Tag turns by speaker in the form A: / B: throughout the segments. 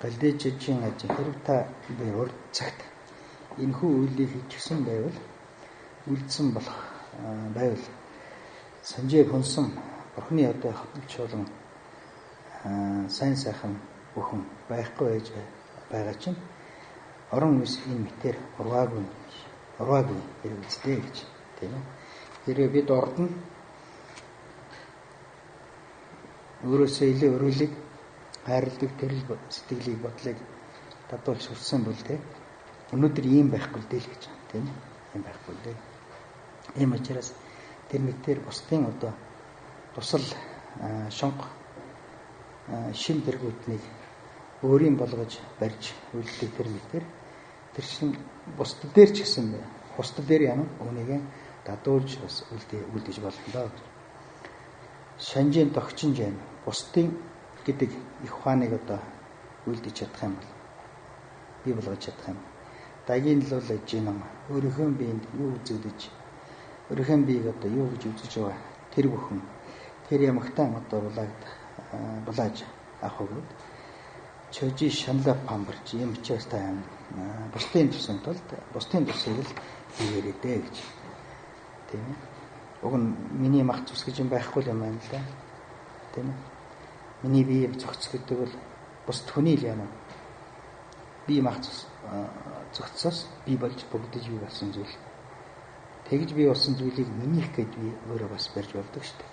A: галдээжийн ажил хэрэг та би урд цагт энэхүү үйлийг хийчихсэн байвал үлдсэн болох байвал санжээ хүнсэн Бурхны одоо хөтлж болон сайн сайхан бүхэн байхгүй байж байгаа чинь орон үс энэ мэтэр ураагүй хэрэг үстэй гэж тийм ээ. Хэрэг бид орд нь өөрөөсөө илүү өрөөлийг хайрладаг тэрл сэтгэлийг бодлыг татуулж хүрсэн бол тийм өнөөдөр ийм байхгүй л дээ л гэж тийм ээ. Ийм байхгүй л дээ. Ийм учраас тэр мэтэр бусдын одоо тусал шонго шим тэргүүднийг өөрийн болгож барьж үлддэг тэр мэтэр тэр чин бусд дээр ч гэсэн бусд дээр ямар үүнийг дадуулж бас үлдэж болно доо. Шанжийн тогчин жин бусдын гэдэг их ухааныг одоо үлдэж чадах юм бол бий болгож чадах юм. Daгийн л аж гинэ өөрийнхөө биед юу үзүүлж өөрийнхөө биеийг одоо юу гэж үзэж байгаа тэр бүхэн тэр ямагтан одоо булааж авах үг чөжи шанла памбарч юм учраас та бусдын тусан тулд бусдын тусыг л хийгээрэй дээ гэж тийм ээ. Уг нь миний мах цус гэж юм байхгүй юм байна л да. Тийм ээ. Миний бие зохицох гэдэг бол бус хүний л юм. Би мах цус зохицсоос би болж бүгдэж бий болсон зүйл. Тэгж бий болсон зүйлийг минийх гэж би өөрөө бас барьж болдог шүү дээ.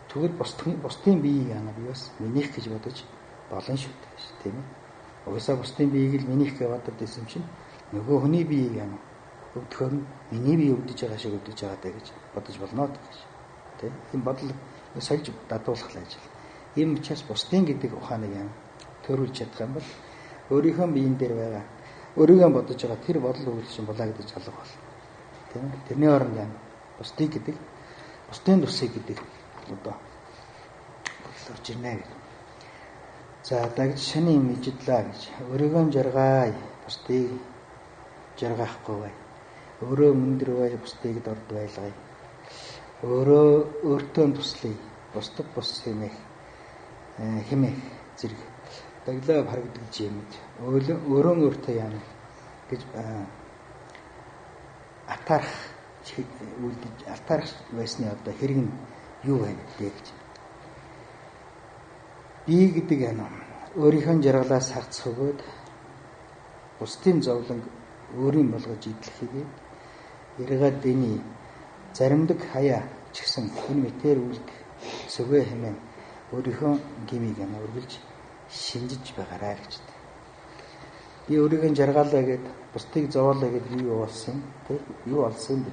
A: Тэгвэл бусдын биеийг би бас минийх гэж бодож болно шүү дээ тийм ээ. Угсаа бусдын биеийг л минийх гэж бодод исэн чинь нөгөө хүний биеийг өвдөхөр миний бие өвдөж байгаа шиг өвдөж байгаа даа гэж бодож болно гэж тийм энэ бодол сольж дадуулах ажил. Ийм учраас бусдын гэдэг ухааныг төрүүлж чадах юм бол өөрийнхөө биеийн дээр байгаа өөрийгөө бодож байгаа тэр бодол үйлчин булаа гэдэг алга болно. Тийм ээ. Тэрний оронд бусдыг гэдэг бусдын тусыг гэдэг одоо бодлоор жирнэ гэдэг. За дагж шаны юм ижиллаа гэж өөрийгөө жаргая бусдыг жаргахгүй бай. Өөрөө өндөр бай бусдыг дорд байлгая. Өөртөө туслая. Бусдад бус хэмээх зэрэг даглаа харагдаж юм. Өөртөө яана гэж атарх байсны одоо хэрэг нь юу вэ гэж. Би гэдэг өөрийнхөө жаргалаас хагцх өгөөд бусдын зовлон өөрийн болгож идэлхийгээд яргаад дэний заримдаг хаяа ч гэсэн энэ мэтэр үлд сөгөө хэмээн өөрийнхөө гмийг өргөлж шинжиж байгаарай гэж. Би өөрийгөө жаргалаа гэд бусдыг зовоолаа гэд юу болсон тийм юу олсон бэ?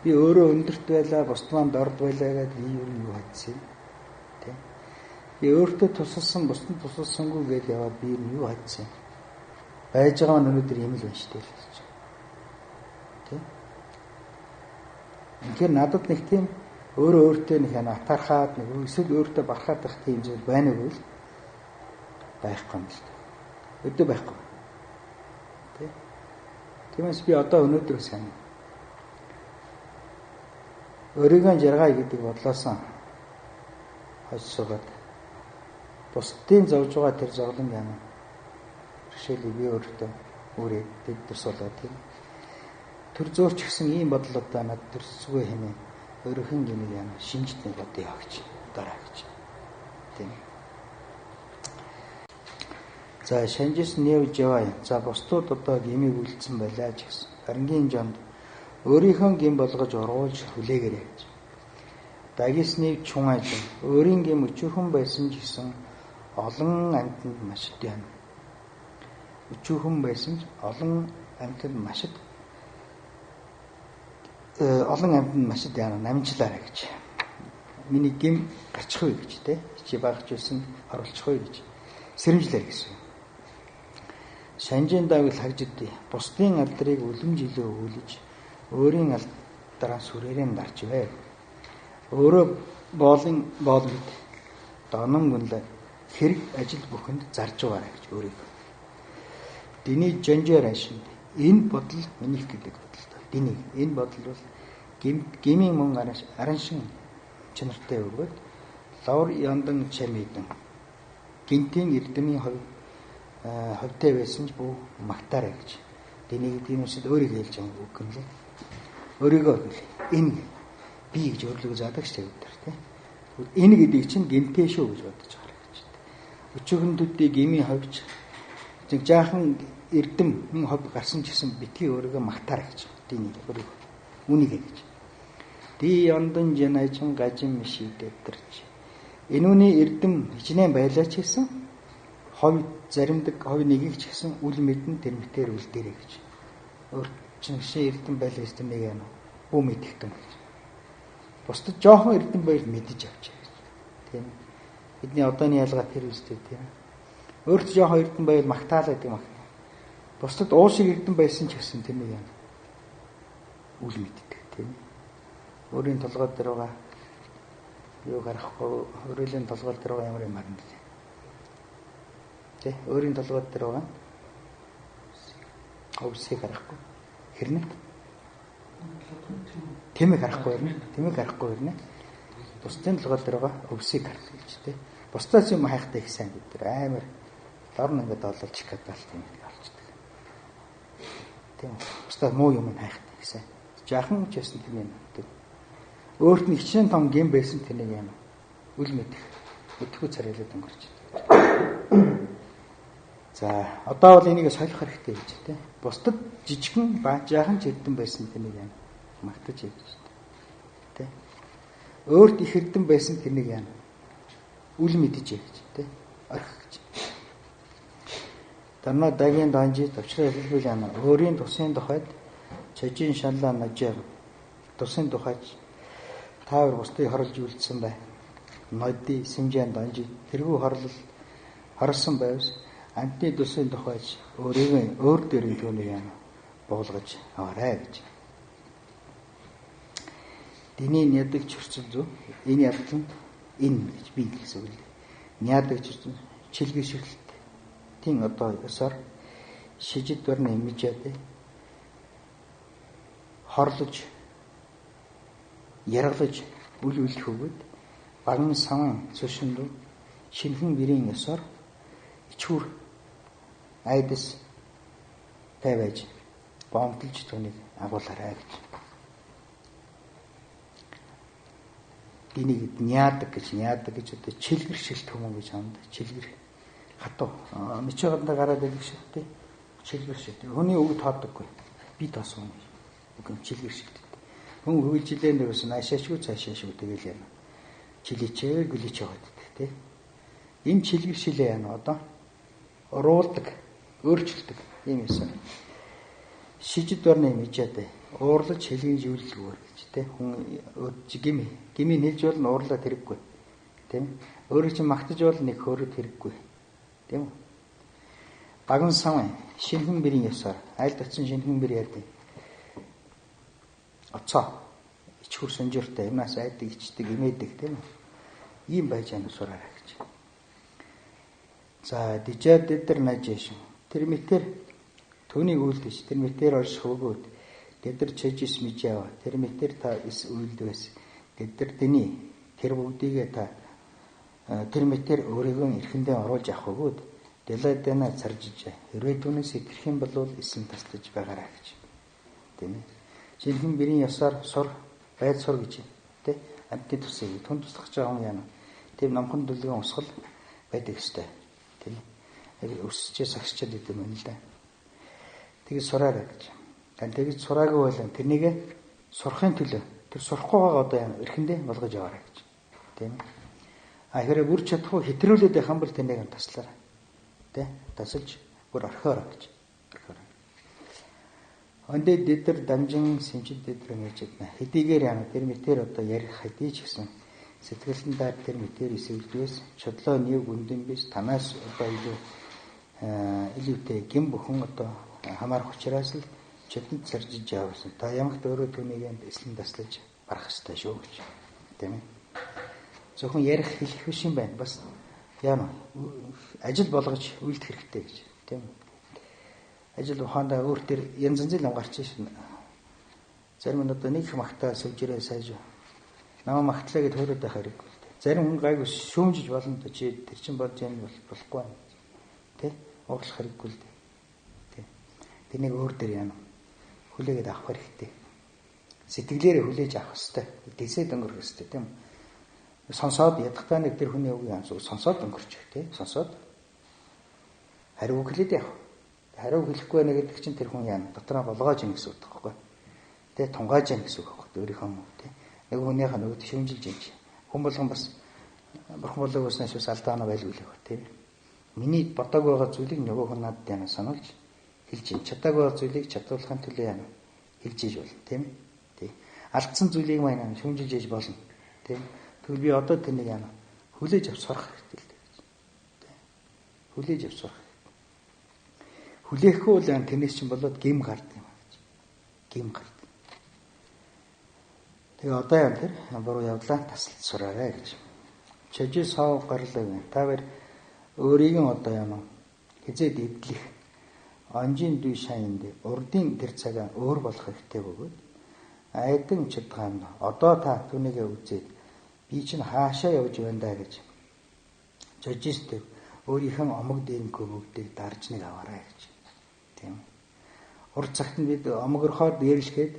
A: Би өөрөө өндөрт байлаа бусд маань дорд байлаа гэд юу хайцсан тийм. Би өөртөө тусалсан бусдад тусалсангүй гэд яваад би юу хайцсан. Байж байгаа нь өнөөдөр юм л байна шүү дээ гэж. Тийм. Тэгэхээр надад нэг тийм өөртөө нэг атархаад нэг эсвэл өөртөө барахад байх тийм зүйл байна уу гэвэл байхгүй юм л дээ. Өдөө байхгүй. Тийм. Тиймээс би одоо өнөөдөр сайн өөрийгөө жаргая гэдэг бодлоосоо хойшсоод бусдын зовж байгаа тэр зовлон жишээлбэл би өөртөө дэд тусалаа тийм. Тэр зөөрч гисэн ийм бодлоо надад төрсгөө хэмээн өөрийнхөө гинэг шинжтэй бодъё гэж дараа гэж. Тийм. За шанжис нэвж яваа. За бусдууд одоо гимиг үлдсэн байлаа ч гэсэн. Харангийн жонд өөрийнхөө гим болгож ургуулж хүлээгээрэй гэж. Дагис нэв чун ажил өөрийн гим өчүүхэн байсан ч гэсэн олон амьтанд маш дээн. Өчүүхэн байсан ч олон амьтанд маш дээн намжлаарай гэж. Миний гим гарчихгүй гэж те. Чи багч байсан оруулчихгүй гэж. Сэрэмжлэр гэсэн. Шанжийн дагвал хагжидээ бусдын алдрыг үлэмжилөө өгүүлж өөрийн алдраа сүрээрэн дарч бай. Өөрөө боолын донон гүнлээ хэрэг ажил бүхэнд зарж байгаарай гэж өөрийгөө. Диний жанжаар ашинд энэ бодол минийх гэдэг бодол. Диний энэ бодол бол гмийн мөн араншин чанартай өгөөд лавр яндан чамидэн гинтийн эрдэмийн хувь ховтой байсан ч бүү магтаарай гэж. Тэнийг дийнүсэд өөрийгөө хэлж байгаа үг юм лээ. Өөрийгөө энэ би гэж өөрлөгөө заадаг ч тавьдаг тийм. Энэ гэдэг чинь гинтээ шүү гэж бодож байгаа гэж. Өчигөндүүдийг имийн ховж зэг жаахан эрдэм минь хов гарсан ч гэсэн битгий өөрийгөө магтаарай гэж. Тэнийг өөрийгөө үнийгээ гэж. Ди ондан жанажин гажин мишигдэрч. Энүүний эрдэм хичнээн байлаач гэсэн хов заримдаг хов нэгийг ч гэсэн үл мэдэн тэр мэтэр үлдээрэй гэж. Өөр чинь эрдэм байлаа гэсэн нэг юм бүү мэдхтэн гэж. Бусдад жоохон эрдэм байл мэдэж авч гэж. Тийм. Бидний одооны ялгаа тэр үстэй тийм. Өөрт жоохон эрдэм байл магтаалаа гэдэг магтаа. Бусдад уушиг эрдэм байсан ч гэсэн тэр нэг юм үл мэддэг тийм. Өөрийн толгой дээр байгаа юу гарахгүй, өөрийн толгой дээр байгаа ямар юм харна лээ. Тэ, өөрийн толгой дээр байгаа өвсийг харахгүй. Хэрнэ? Тэмэг харахгүй байна. Тэмэг харахгүй байна. Бусдын толгой дээр байгаа өвсийг харах гэж тэ. Бусдаас юм хайхтай их сайн гэдэг амар дорн ингээд ололч гадаалт юм болчихдог. Тийм. Бусдаа муу юм хайхтай их сайн. Жаахан ч ясна тийм юм. Өөрт нь хичнээн том гэм байсан тэнийг юм үл мэдхгүй царайлаад өнгөрч. За одоо бол энийг солих хэрэгтэй гэж тийм. Бусдад жижигхэн ба жаахан ч эрдэн байсан тэнийг юм магтаж явж байна. Тийм. Өөрт их эрдэн байсан тэнийг юм үл мэдэж явж тийм. Орхих гэж. Дарна дагийн данжи төвчрөө хэлбэл юм өөрийн тусын тухайд чажин шаллаа нажаа тусын тухайд таавар бусдыг хорлж үлдсэн бай. Ноди симжаан данжи тэргүй хорлсон байвс амтны тусын тухайж өөрийгөө өөр дээрийн түүнийг юм буулгаж аваарай гэж. Диний нядаг чөрчил зү энэ ялтан энэ гэж би хэлсэн үг. Нядаг чөрчил чилгээ шүлт. Тин одоо ёсоор шижид дөрн имижээд хорлож яргалж үл үлдэх өгöd баган саван цөшөнд шинхэн бэрийн ёсоор ичүүр айдас тавьж бомтолж түүнийг агуулаарай гэж. Энийг няадаг гэж одоо чилгэр шилт хүмүүс гэж хамд чилгэр хатуу мичээгдэ гараад ирэх шиг тий чилгэр шилт хүний үг тооддоггүй би тоосон үг чилгэр шилт. Хүн хөвөлжилэн дээрээс наашаашгүй цаашаашгүй тэгэл яана. Чиличээр гүлич яваад тий. Энэ чилгэр шилээ яана одоо уруулдаг, өөрчилдөг юм юмсан. Шижид дорны мэжээд уурлаж хэлгийн зүйлгүүр гэж тий. Хүн гими нэлж бол уурлаад хэрэггүй. Тий. Өөрөө чинь магтаж бол нэг хөөрөд хэрэггүй. Тийм үү? Баган савын шинхэн бэрийн ёсоор аль татсан шинхэн бэр яадаг. Оцоо ичхүр сонжиртай ямаас айдаг ичдэг имээдэг тийм үү? Ийм байж ана сураарай гэж. За дижээ дэдэр нажээш. Тэр мэтэр түүнийг үйлдэж тэр мэтэр орш хөвгөөд дэдэр чэжис мижаа. Тэр мэтэр та ис үйлдвэс. Дэдэр тэний тэр бүгдийгээ та тэр мэтэр өөрийгөө эрхэндээ оруулж авах өгөөд дэлэдэнэ царжиж. Хэрвээ түүнээс итгэх юм бол эсэн тастаж байгаарай гэж. Тийм ээ. Шинхэн бэрийн ёсоор сур байд сур гэж тий амтны тусыг түн туслах байгаа юм яана. Тийм номхон дүлгэн усгал байдаг хэвээр тийм ээ. Өсчээ сагсчаад идэм юм л да. Тэгээ сураарай гэж. Тань тэгж сураагүй байлаа. Тэрнийг сурахын төлөө тэр сурахгүй байгаа одоо эрхэндээ болгож аваарай гэж. Тийм ээ. А хэрэг бүр чадахгүй хэтрүүлээд байх юм бол тэнийг таслаарай. Тэ тасалж бүр орхиорой гэж. Ондэ дэдэр дамжин сэмжид дэдэр мэжэднэ. Хэдийгээр яна тэр мэтэр одоо ярих хэдий ч гэсэн сэтгэлдээ тэр мэтэр эсвэлдвэс чодлоо нэг гүндэн биш танаас одоо илүүтэй гин бүхэн одоо хамаарах учраас л чөдөд саржиж явсан. Та ямагт өөрөө түүнийг эслэн таслаж барах хэрэгтэй шүү гэж. Тийм ээ. Зөвхөн ярих хэлэх биш юм байна. Бас яана ажил болгож үйлдэх хэрэгтэй гэж. Тийм ээ. Ажил ухаандаа өөр төр янз янзын ном гарч шин. Зарим нь одоо нэг магтаа сүвжирээ сайж. Намаа магтлаа гэд хөөрөд байх хэрэггүй. Зарим хүн гайгүй шүүмжиж болно да чи тэр чин болж яах болохгүй байна. Тэ? уурлах хэрэггүй л дээ. Тэнийг өөр дээр яана хүлээгээд авах хэрэгтэй. Сэтгэлээрээ хүлээж авах хэрэгтэй. Дэсээд өнгөрөх хэрэгтэй тийм үү? Сонсоод ядахтаа нэг тэр хүний үгийг сонсоод өнгөрчих тийм сонсоод хариу хэлээд явах. Хариу хэлэхгүй байна гэдэг чинь тэр хүн яана дотроо болгоож ийн гэсэн үг байхгүй. Тэгээ тунгааж ийн гэсэн үг байхгүй. Өөрийнхөө юм тийм нэг хүнийхээ нөгөөд шүмжилж ийн. Хүн болгон бас бурхан болоог уснаас бас алдаана байлгүй л байх тийм. Миний бодоогүй байгаа зүйлийг нөгөө хүн надад яана сануулж хэлж ийн. Чадаагүй байгаа зүйлийг чадуулахын төлөө яана хэлж иж болно тийм. Тийм. Алдсан зүйлийг маань шүмжилж иж болно. Тийм. Тэгвэл би одоо тэнийг яана хүлээж авч сурах хэрэгтэй л дээ. Тийм. Хүлээж авч сурах. Хүлээхгүй бол тэрнээс чинь болоод гим гардаг юм аа гэж. Гим гардаг. Тэгээ одоо яа тэр буруу явдлаа тасалж сураарай гэж. Чижис хав гарлаа. Та хоёр өөрийг нь одоо яана хизээд эвдлэх онжийн дүй шайнд урдын тэр цагаа өөр болох хэрэгтэй бөгөөд айдан чадгаан одоо та түүнийгээ үзээд би чинь хаашаа явж байна даа гэж. Чижистэй өөрийнхөө омог дээрнгүй бүгдийг дарж нэг аваарай гэж. Тийм. Урд цагт нь бид омог орохоор дээрлэхэд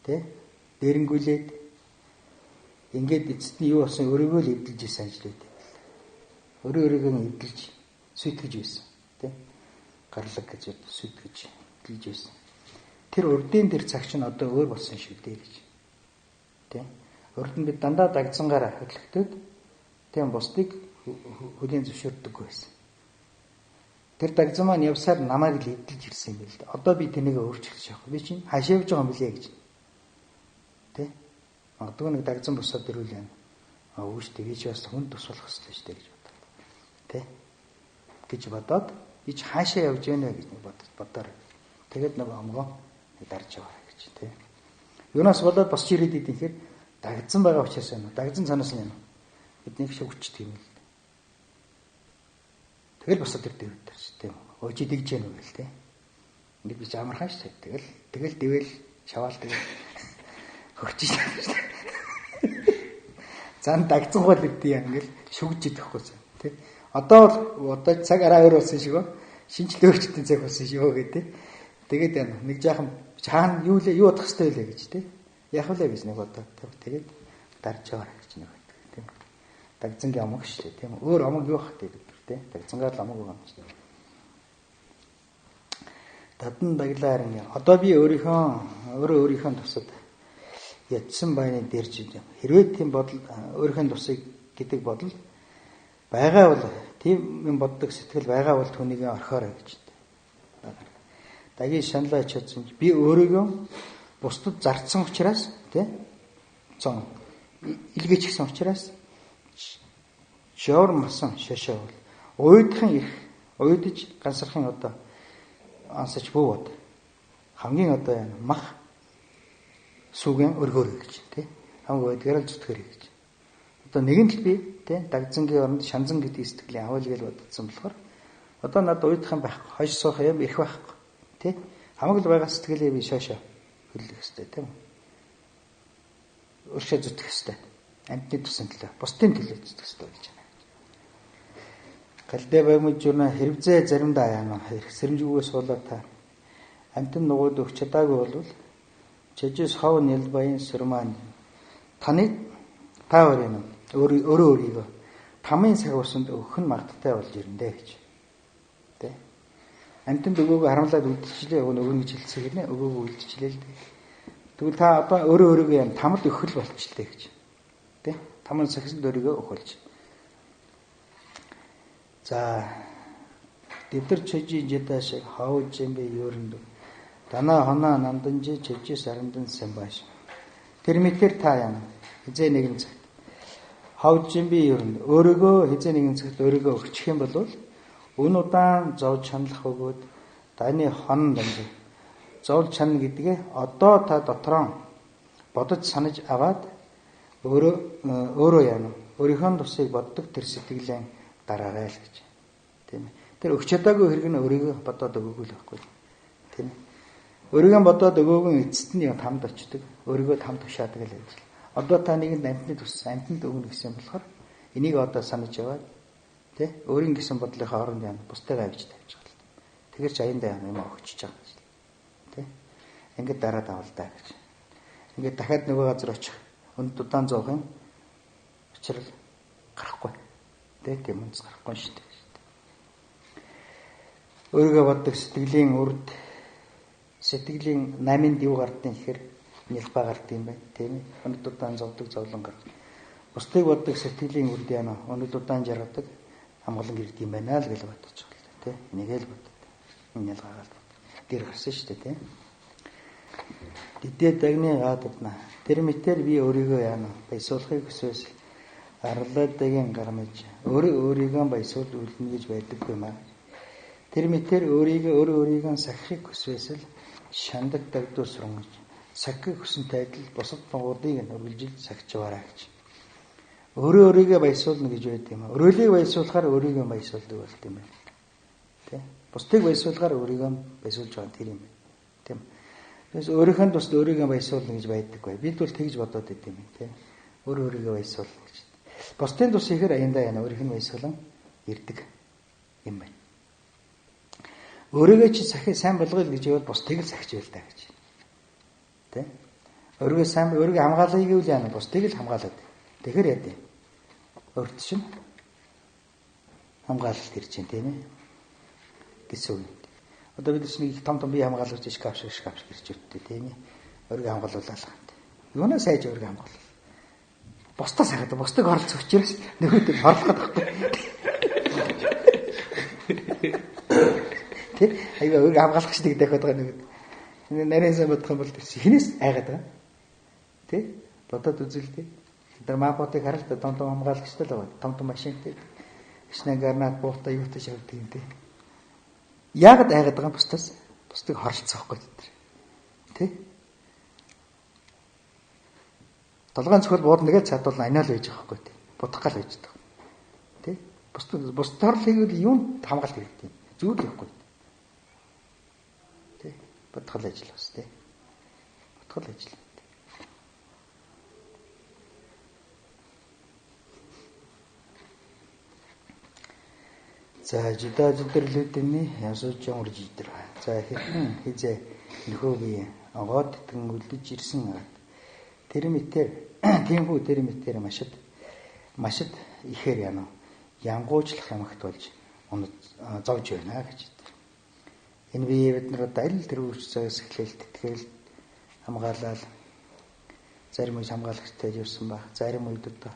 A: тий дээрэнгүүлээд ингээд эцэст нь юу болсон өөрийгөө л эвдэлж исэн ажлууд. Өөрийгөө эвдэлж сүйтгэж байсан тий гарлаг гэж сүйтгэж эвдэлж байсан. Тэр урдын тэр цаг чинь одоо өөр болсон шүү дээ гэж. Тий. Урд нь бид дандаа дагцангаараа хөдлөгдөд тийм бусдыг хүлийн зөвшөөрдөггүй байсан. Тэр дагзан маань явсаар намайг л эвдэлж ирсэн юм байл. Одоо би тэнийг өөрчлөж явах. Би чинь хаашаа явж байгаа юм бэлээ гэж. Тэ? Магадгүй нэг дагзан босоод ирүүл юм. Өөш тэгэж бас хүн тус болох хэрэгтэй шүү дээ гэж бодлоо. Тэ? Гэж бодоод би ч хаашаа явж байна гэж бодоор. Тэгээд нэг омгоо дарж яваа гэж тэ. Юунаас болоод босч ирээд идэхээр дагзан байгаа учраас юм. Дагзан цанаас юм. Биднийг шүгчдэг юм л. Тэгэл босоод ирдэг үү тийм үү. Өөч дэгж яах вэ гэл тийм. Энд би амархан шүү дээ. Тэгэл дэвэл шаваал тэгэл хөрчиж байгаа шүү дээ. Зан дагцсан гол үдий юм ингээл шүгж идэхгүй тийм. Одоо цаг араа өөр болсон шиг ба шинжлэх өөрчлөлтийн цаг болсон шиг өө гэдэг. Тэгээд нэг жаахан чаана юу удах хэвтэй лээ гэж тийм. Яах вэ гэж нэг одоо тэгээд дарж яваа гэж нэг байдаг тийм. Дагцангийн омог шүү дээ тийм. Өөр омог юу хах гэдэг. Дагцангаар л амаг байгаа юм шиг. Тадан даглаар ингэ. Одоо би өөрийнхөө тусад ядсан байны дэрж юм. Хэрвээ тийм бодол өөрийнхөө тусыг гэдэг бодол байгаа бол тийм юм боддог сэтгэл байгаа бол түүнийг орхиорой гэж. Дагийн шаналж чадсан. Би өөрийгөө бусдад зарцсан учраас тий зон илгээж гисэн учраас шоор масан шашаа уйдхан их уйдж гансархын одоо ансаж бууад хамгийн одоо яа мах сүгэн өргөөрэй гэж тий хамгийн уйдгаар л зүтгэрэй гэж одоо нэгэн л би тий дагзангийн оронд шанзан гэдэг сэтгэлийн авал гээл бодсон болохоор одоо надад уйдхан байхгүй хойш суух юм их байхгүй тий хамгийн л байгаа сэтгэлээ би шаашаа хөлөх хэвээр тий өршөө зүтгэх хэвээр амтны тусан төлөө бусдын төлөө зүтгэх хэвээр гэж байна. Галдэ баймж журна хэрвзээ заримдаа яана сэрэмжгүйгээс болоо та амтэн нугууд өгч чадаагүй бол жижис хав нэлбайн сэрман таны та өөрийн өөрийгөө тамийн цаг усанд өгөх нь магадтай болж ирэндэ гэж. Тэ? Амтэн өгөөгөө харамлаад үлдчихлээ өгнө гэж хэлсэн гинэ өгөөгөө үлдчихлээ л дээ. Тэгвэл та одоо өөрийгөө юм тамд өгөх л болчихлээ гэж. Тэ? Тамын цагсанд өөрийгөө өгүүлж. За дэвтэр чижи жидаш хауж юм бэ юурэнд дана хоноо нанданжи чижис арандан самбаш тэр мэдэр та яана хизээ нэгэн цагт хауж юм бэ юурэнд өөрийгөө хизээ нэгэн цагт өөрийгөө өгчих юм бол өн удаан зовж чаналах өгөөд таны хон дамжи зовж чана гэдгээ одоо та дотроо бодож санаж аваад өөрөө яана өөрийнхөө тусыг боддог тэр сэтгэлээ дараарай л гэж. Тийм ээ. Тэр өгч чадаагүй хэрэг нь өөрийгөө бодоод өгөөгүй л байхгүй. Тийм ээ. Өөрийгөө бодоод өгөөгүй эцэст нь тамд очдөг. Өөрийгөө тамд тушаадаг л гэж. Одоо та нэгэнд амтны тус амтнд өгнө гэсэн болохоор энийг одоо санаж яваад тий өөрийн гэсэн бодлынхаа оронд яана бусдыг авч тавьж байгаа. тэгэр ч аяндаа юм өгчөж байгаа гэж. Тэ? Ингээд дараа давалдаа гэж. Ингээд дахиад нөгөө газар очих. Өнд удаан зоохын учрал гарахгүй. Тэ тийм үнс гарахгүй шүү дээ. Өөрийгөө боддог сэтгэлийн үрд сэтгэлийн наминд юу гардыг гэхээр нялбаа гардыг юм байна. Тийм ээ. Өнд удаан зовдөг зовлон гардаг. Бусдыг боддог сэтгэлийн үрд яана өнд удаан жаргадаг хамгаалан гэрдэг юм байна л гэж бодож байгаа л тэ. Энийг л боддог. Энэ ялгаагаар гэр гарсан шүү дээ, тийм. Дидээ дагны гадна тэр мэтэр би өөрийгөө яана баясуулахыг хүсвэл арлаадагийн гармаж өөрийгөө баясуулуулна гэж байдаггүй маа. Тэр мэтэр өөрийгөө сахихыг хүсвэл шандаг дагдуу сурамж сахих хүсэнтэй адил бусад богуудыг үргэлжил сахичвараа гэж. Өөрийгөө баясуулна гэж байдаг юм аа. Өрөөлийг баясуулахаар өөрийгөө баясуулдаг болт юм байна. Тэ? Бусдыг баясуулахаар өөрийгөө баясуулж байгаа тэр юм. Тийм. Тэгээс өөрийнхөө тусд өөрийгөө баясуулна гэж байдаггүй. Бид бол тэгж бодоод байт юм тийм. Өөрийгөө баясуулна гэж. Бусдын тус ихээр аяндаа яна өөрийнх нь баясуулан ирдэг юм байна. Өөрийгөө чи сайн болгоё гэж явал бусдыг л сахиж байлаа гэж. Тэ? Өөрийгөө хамгаалъя гэвэл яна бусдыг л хамгаалаад. Тэгэхээр яа дээ. Өөрт чинь хамгаалалт ирж байна тийм ээ. Гэсэн үг. Одоо бид чинь том бие хамгаалж шкаф ирж өгдөө тийм ээ. Өөрийгөө хамгаалуулаа. Юунаас сайж өөрийгөө хамгаалах. Бусдаас хараад бусдыг оролцох учраас нөгөөдөө хорлох байхгүй. Тэг. Аяа өөрийгөө хамгаалах гэж дахиад байгаа нэг. Нарийн сайн бодох юм бол хинээс айгаад байгаа. Тэг. Бодоод үзэлтэй. Тэр мапотыг харалт том хамгаалагчтай л байгаа. Том машинтай. Ишнэ гарнат буухта юутай шавдаг юм те. Яагаад айгаад байгаа бусдаас? Бусдыг хоролцоохгүй тэр. Тэ? Толгойн цохол бууднагээ цаадуул аниал байж байгаа хгүй те. Будах гал байж байгаа. Тэ? Бусдад хорлыг юунд хамгаалт хэрэгтэй. Зүйл байхгүй. Тэ? Будгал ажил бас тэ. Будгал ажил. За жидэрлүүдний ясууч ямар жидэр. За хэрхэн хизээ нөхөө бие огоод тэн үлдэж ирсэн гад. Тэр мэтэр машид ихээр яана. Янгуучлах ямагт болж зовж байна гэж. Энэ бие бид нар одоо аль тэр үүсээс эхлээл тэтгэл хамгаалал зарим үе хамгаалагчтай явсан баг. Зарим үед одоо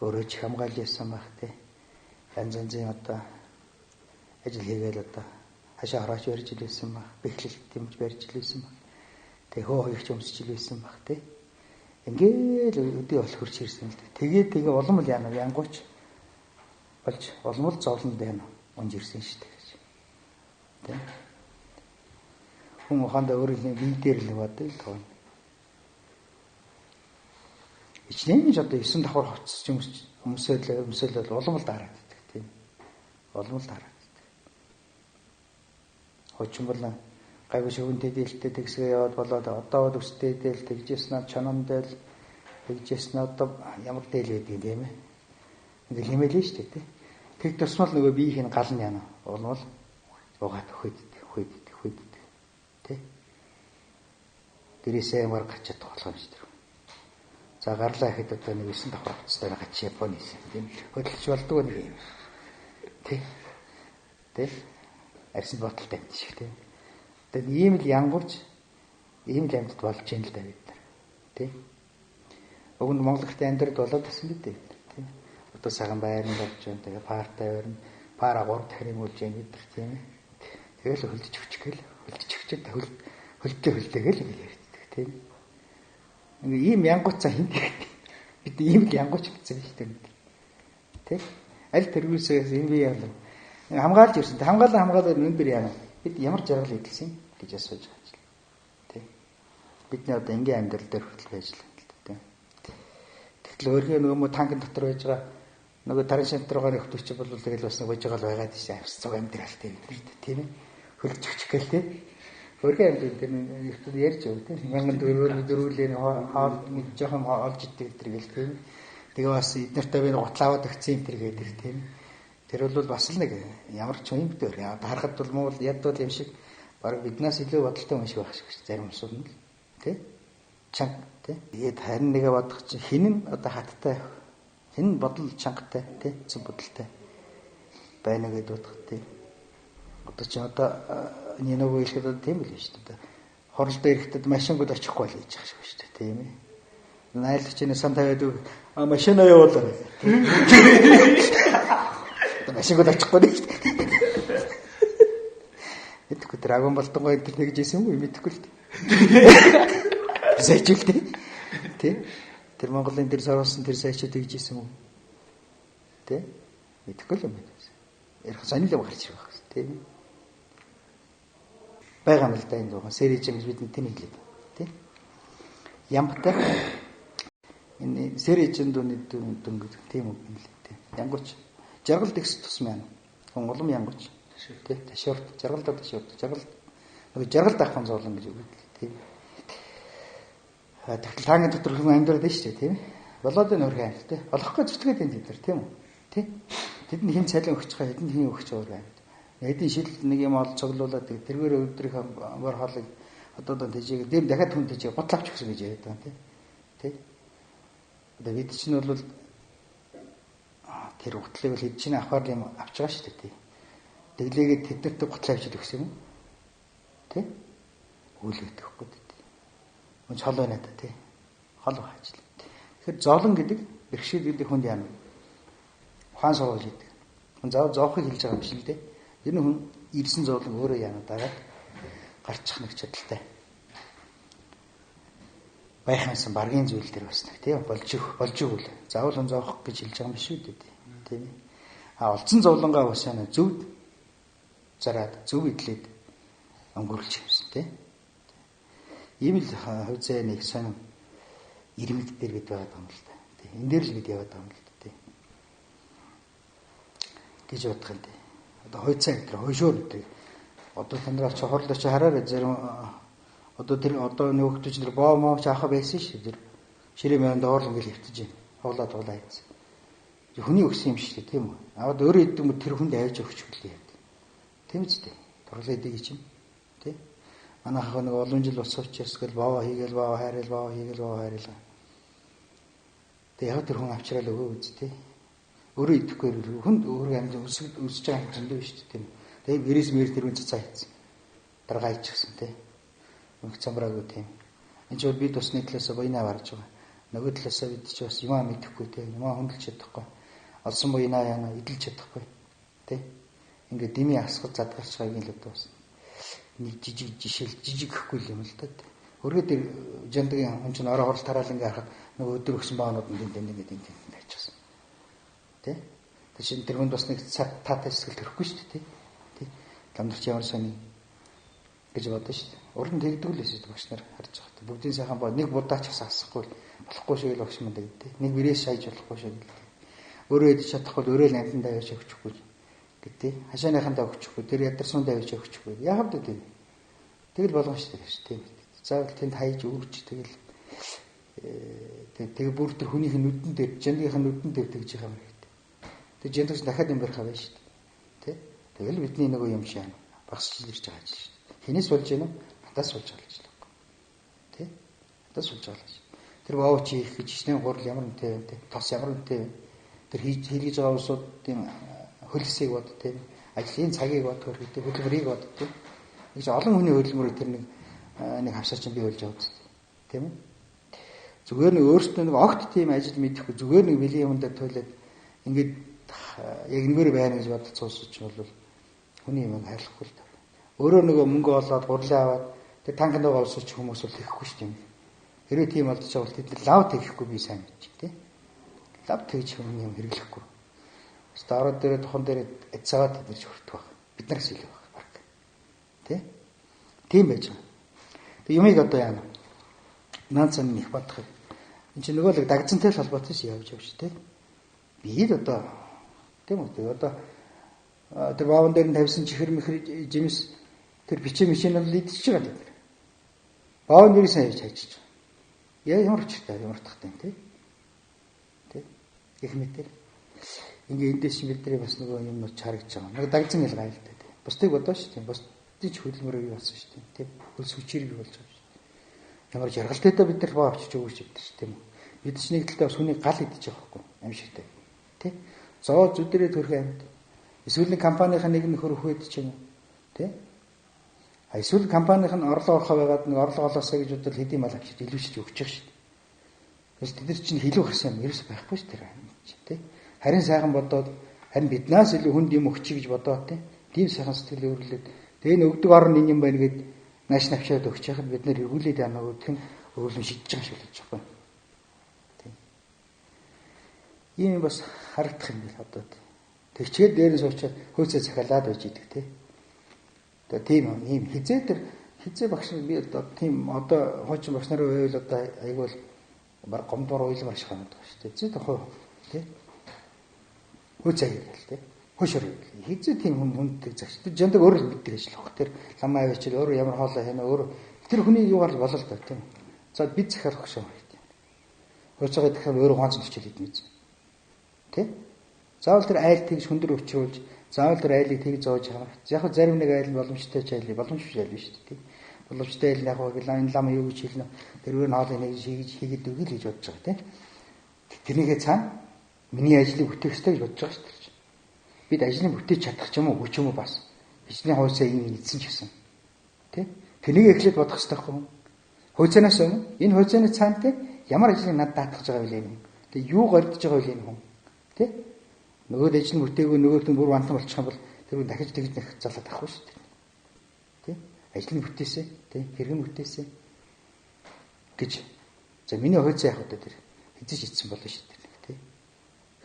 A: өөрөө ч хамгаалж ясан баг те. Янз янзын одоо ажил хийгээл одоо хашаа хараач барьж илсэн баг. Бэхлэлт юмж барьж илсэн баг. Тэг хөө хоёрч өмсч илсэн баг те. Ингээл өдөө бол хурц ирсэн л дээ. Тэгээ улам л яана янгууч болж улам л зовлон байна. Унж ирсэн шүү дээ гэж. Тэ. Хүн ухаандаа өөрийнхөө бие дээр л бодъё л тоо. Ичнээн ч одоо 9 давхар хоцсож өмсөөл улам л дараад идэх тийм. Улам л дараад. Хочин бол гайгүй шөвөнтэй дээлтэй тэгсгээ яваад болоод одоо бол өстэй дээл тэгжсэн чанам дээл тэгжсэн одоо ямар дээл байдгийг тийм ээ. Ингээл хэмээлээ шүү дээ тий. Тэг тусмал нөгөө биеийн гал нь яана. Улмал угаад хөөхөд тий. Гэрээсээ ямар гарч чадах болох юм шүү дээ. За гарлаа ихэд одоо нэг 9 давхар хоцтой gaч Японы тийм хөдөлж болдгоо нэг юм. Тий. Тий. Арьсан боталтай юм шиг тийм. Тэгээд ийм л янгуурч ийм л амьд болж юм л да бид нар. Тий. Өгөнд Монгол ихтэй амьдрал болоод байсан бид тий. Одоо саган байрны болж байна. Тэгээ партай байрна. Пара 3 дахин үлж яа бид нар тийм. Тэгэл хөлдөж өчгөл хөлдөж хөлтэйгээл ярьдаг тийм. Ингээ ийм янгууцаа хин бид ийм л янгууч гэсэн шүү дээ. Тий. Аль тэргүүсээс энэ би яа хамгаалж ирсэн. Хамгаалаад өндөр яана. Бид ямар жаргал эдэлсэн гэж асууж байгаа юм. Тэ. Бидний одоо ингийн амьдрал дээр хүртэл байж л байна л дээ. Тэгтэл өөрхий нөгөө танкын дотор байж байгаа нөгөө тарин шантруугаар өвтөч бол тэгэл бас нэг байж байгаа л байгаад тийш авцсан амьдралтай бид тийм ээ. Хөлж өччих гээл тийм. Өөрхий амьдрал дээр нэгтгэд ярьж байгаа тийм. 1400-ийн хоол нэг жоохон олж иддэг тэр гээл тийм. Тэгээ бас эднэртэй би гутлааваад өгсөн юм тэр гэдэг тийм. Тэр бол бас л нэг ямар ч юм дээр харахад бол Монгол ядвал юм шиг баг биднээс илүү бодолтой юм шиг байх шиг зарим улсууд нь тий чанга тий тэгээд харин нэгэ бодох чинь хин нь одоо хаттай хин бодол чангатай тий зөв бодолтой байна гэдээ бодох тий одоо чи одоо нэг хэлэхэд тийм л шүү дээ хорлолдоо ирэхэд машингууд очихгүй л гэж байгаа шүү дээ тийм ээ найлагч энэ сан тавиад машина явуулаа машингууд очихгүй л шүү дээ эдгээр драгон болтонгоо энэ төр нэгж исэн юм мэдэхгүй л дээ сайжил тий тэр Монголын тэр саруулсан тэр сайчууд тэгж исэн юм тий мэдэхгүй л юм ярих сонирхол гарч ирэх байх тийм байгаа юм л да энэ дуухан сэрэж гэж бидний тэний хэлээд тийм ямбтай энэ сэрэж дууны дөнгөж тийм үг юм л тийм янгууч жаргал дэгс тусмаа хүн улам янгууч тийм ташуурт жаргалдаа ташуурт жаргал даах хүн зовлон гэж үг тийм тахлаагийн дотор хүн амьдраад байна шүү дээ тийм болоод энэ өрхөө амт тийм болохгүй зүтгээд энэ дээр тийм үү тийм тэдний хэн цалин өгч байгаа хэдэн хэн өгч байгаа юм эдийн шил нэг юм ол цоглуулад тэргээр өдрийнхөө бор хоолыг одоо тийжээ дэм дахиад хүн тийжээ бодлооч өгсөн гэж яриад байгаа тий одоо бид чинь бол тэр хөтлөгийг л хэд чинь авахар юм авч байгаа шүү дээ тий дэглээгээд тэднэрт готлоо авчид өгсөн юм тий үлээд өгөхгүй тий мөн цол байна да тий хол хаажл тэгэхээр зовлон гэдэг бэрхшээл гэдэг хүнд яана ухаан сурвал гэдэг хүн зовхыг хэлж байгаа юм шиг л дээ энэ хүн ирсэн зовлон өөрөө яана дагаад гарчих нэг чадaltaй байхансан баргийн зүйл дээр бас нэг тийм болж өгвөл заавал хүн зовх гэж хэлж байгаа юм биш үү тийм ээ олцсон зовлонгоо бас яана зөв зараад зөв идлээд өнгөрүүлж юмсан тийм ийм л хөвзөө нэг сонь ирмэг дээр бид байгаа юм л да тийм энэ дээр л бид яваад байгаа юм л да тийм гэж бодох юм тийм одоо хойцаа гэдэг хойшоор гэдэг одоо тандраа чохорлоо чи хараарай зарим одоо тэр одоо нэг хүмүүс тэр боо моо чаахаа байсан шүү тэр ширээ мөрөнд доорлон гэл хөвтөж байна хоолоо дуулаа ийц хүний өгсөн юм шүү дээ тийм үү аваад өөрөө идэм тэр хүнд айж өгч хүлээ тийм үстэй турлаа идэг чинь тийм манайхаа нэг олон жил босовчээс гэл боо хийгээл боо хайрал тэг яг тэр хүн авчраал өгөө үстэй өөрөө идэхгүй хүнд өөрөө амьд өсөж байгаа юм зөндөө шүү дээ тийм тэг гэрээс мэр тэр хүн цацаа хийсэн даргаа ичсэн тийм мөнгө цамраагүй тийм энэ ч бол бид усны талаас буйнаа барж байгаа нөгөө талаас бид ч бас юмаа мэдэхгүй тийм юмаа хөндлөж чадахгүй олсон буйнаа яана эдэлж чадахгүй тийм ингээд дими асгал задгарч байгааг л одоо бас нэг жижиг гэхгүй юм л да өөрөө тэр жандагийн хүн чинь ороо хорол тараал ингээд харахад нөгөө өдөр өгсөн баанууд нь ингээд тавьчихсан тийм тийм тэр хүнд бас нэг таатай хэсгэл төрөхгүй шүү дээ тийм ламдарч ямар сони гэж бодсон шүү дээ уран тэгдэг л эсвэл багш нар харж байгаа. Бүгдийн сайхан боо нэг будаач бас асахгүй болохгүй шиг л багш манд гэдэг. Нэг бирээс шайж болохгүй шиг л. Өөрөө идэж чадахгүй өөрөө л амтандаа явж өгчихгүй гэдэг. Хашааныхандаа өгчихгүй. Тэр ядарсуундаа явж өгчихгүй. Яагаад гэдэг. Тэгэл болгоно шүү дээ тийм. Заавал тэнд хайж өгч тэгэл тэг бүр тэр хүнийх нь нүдэн дээр, жандгийнх нь нүдэн дээр тэгж байгаа юм хэрэгтэй. Тэг жандгч дахиад юм барих аваа шүү дээ. Тэ? Тэгэл бидний нөгөө юм шиг багсч ирж байгаа юм шүү дээ. Хинээс болж гэнэ? Надаас болж байгаа л байна. Тэ? Надаас болж байгаа л. Тэр вооч хийх гэж хичнээн гурал ямар үнэтэй вэ? Тос ямар үнэтэй вэ? Тэр хийж байгаа улсуудын хөлсийг бод тэ. Ажлын цагийг бод гэдэг хөдөлмөрийг бод тэ. Гэж олон хүний хөдөлмөрөөр тэр нэг хавсаар чинь бий болж байгаа үст. Тийм үү? Зүгээр нэг өөртөө нэг огт тийм ажил мэдэхгүй зүгээр нэг бэлгийн юмд туйлаад ингээд яг энэгээр байна гэж бодцоосч бол хүний юм хайрлахгүй л даа. Өөрөө нөгөө мөнгө олоод гурлаа аваад тэр танкнаа олсоч хүмүүс бол ихгүй шүү дээ. Хэрвээ тийм болчих бол тэд лав тэхгүй би сайн мэдэж тий. Лав тэгж хүн юм хэрэглэхгүй. Старууд дээр тохон дээр эцaaгаад тэдэрч хүртэх баг. Бид нараас илүү баг. Тий? Тийм байж байгаа. Тэг юмыг одоо яана. Наацсан их бодох. Энд чинь нөгөө л дагцантай холбоотой шиг явж тий. Бид одоо тийм үү одоо тэр баавн дээр нь тавьсан чихэр мэхэр жимс тэр бичээ мишэн бол идчихэж байгаа юм. Баавн дээр сайн хийж хайчих. Яа ямар ч таа ямар тахтай тий. Тий. Их мэтэр. ингээ эндээс бидний бас нөгөө юм харагдаж байгаа. Нэг дагзан ялгаа л дээ. Бусдыг бодоош тийм. Бусдын ч хөдөлмөрөө юу болсон шүү дээ. Тийм. Хөлс хүчээр юу болж байгаа шүү дээ. Ямар жаргалтайдаа бид нар боо авчиж өгөөч гэдэг шүү тийм үү. Бид ч нэг талдаа сүний гал идэж байгаа байхгүй амшигтай. Тийм. Зоо зүдрээ төрх амьд. Эсвэл нэг компанийн нэг нөхөр хөөд ч юм уу. Тийм. Эсвэл компанийн орлого олохоо байгаад нэг орлого олоосаа гэж бодвол хэдийн мал авчиж илүүшиж өгч байгаа шүү дээ. Тэгээс тэд нар чинь хилүү гарсан юм ерөөс байхгүй шүү дээ. Тийм. Харин сайхан бодоод харин биднаас илүү хүнд юм өгчий гэж бодоод тийм сайхан сэтгэл өөрлөд тэгээ энэ өгдөг орн энэ юм байна гэд нааш навчаад өгч яхад бид нэр эргүүлээд яана гэх нь өөрлөм шидэж байгаа шүү гэж байна. Тийм. Ийм бас харагдах юм бэл одоо. Тэгчгээд дээрээс уучаад хөөцөө цахиалаад байж идэг тийм. Тэгээ тийм ийм хизээ багш нар би одоо тийм одоо хуучин багш нарын байвал одоо айгуул баг гомдор уйлмар шиг ханаад байгаа шүү дээ. Зүйд хоо тийм. Хөөцөө ярил тийм. Хошор хизээ тийм хүндтэй загч. Тэр жандаг өөрөө мэддэг ажиллах. Тэр ламаа авчил өөрөө ямар хоолой хийнэ өөрөө тэр хүний юугаар л болол доо тийм. За бид захиалах шээ. Хөөцөө дахиад өөрөө гаанч төвчл хийдмээ. Тийм. Заавал тэр айл тэгж хүндэр өчрүүлж, заавал тэр айлыг тэгж зоож хамрах. Яг хөө зарим нэг айл боломжтой ч айл, боломжгүй айл шүү дээ тийм. Боломжтой айл яг хөө энэ лам юу гэж хэлнэ. Тэр өөр хоолыг нэг хийгээд өгье л гэж бодож байгаа тийм. Тэрнийгээ цаана миний ажлыг бүтээх ёстой гэж бодож байгаа шүү дээ. Бид ажлыг бүтээж чадах ч юм уу, хүч юм уу бас. Бичний хойсоо ийм эзэн ч гэсэн. Тэ? Тэнийг эхлээд бодох ёстой байхгүй юу? Хойцоноос өмнө энэ хойцооны цаантай ямар ажлыг надад даатгаж байгаа вэ юм? Тэ юу гордож байгаа вэ юм? Тэ? Нөгөө ажил бүтээгүй нөгөөт нь бүр вантан болчих юм бол тэр дахиж тэгж нэх залаад ахгүй шүү дээ. Тэ? Ажлыг бүтээсэй, тэ? Хэрэгэн бүтээсэй гэж. За миний хойцоо явах удаа тэр хэзээ ч ицсэн болно шүү дээ.